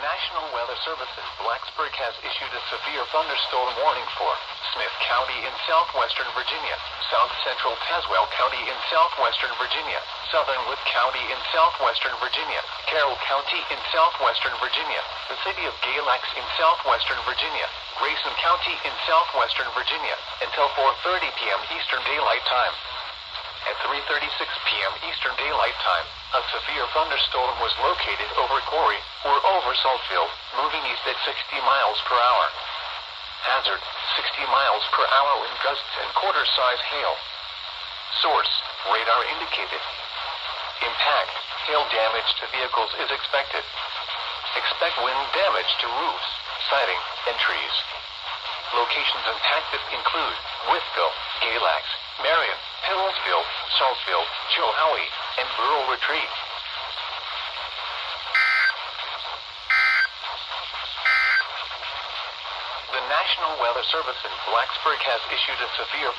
National Weather Service in Blacksburg has issued a severe thunderstorm warning for Smith County in southwestern Virginia, South Central Tazewell County in southwestern Virginia, Southern Wood County in southwestern Virginia, Carroll County in southwestern Virginia, the city of Galax in southwestern Virginia, Grayson County in southwestern Virginia, until 4:30 p.m. Eastern Daylight Time. At 3:36 p.m. Eastern Daylight Time, a severe thunderstorm was located over Corey or over Saltville, moving east at 60 miles per hour. Hazard, 60 miles per hour wind gusts and quarter-size hail. Source, radar indicated. Impact, hail damage to vehicles is expected. Expect wind damage to roofs, siding, and trees. Locations impacted include Wytheville, Galax, Marion, Hillsville, Saltville, Chilhowie, and Rural Retreat. The National Weather Service in Blacksburg has issued a severe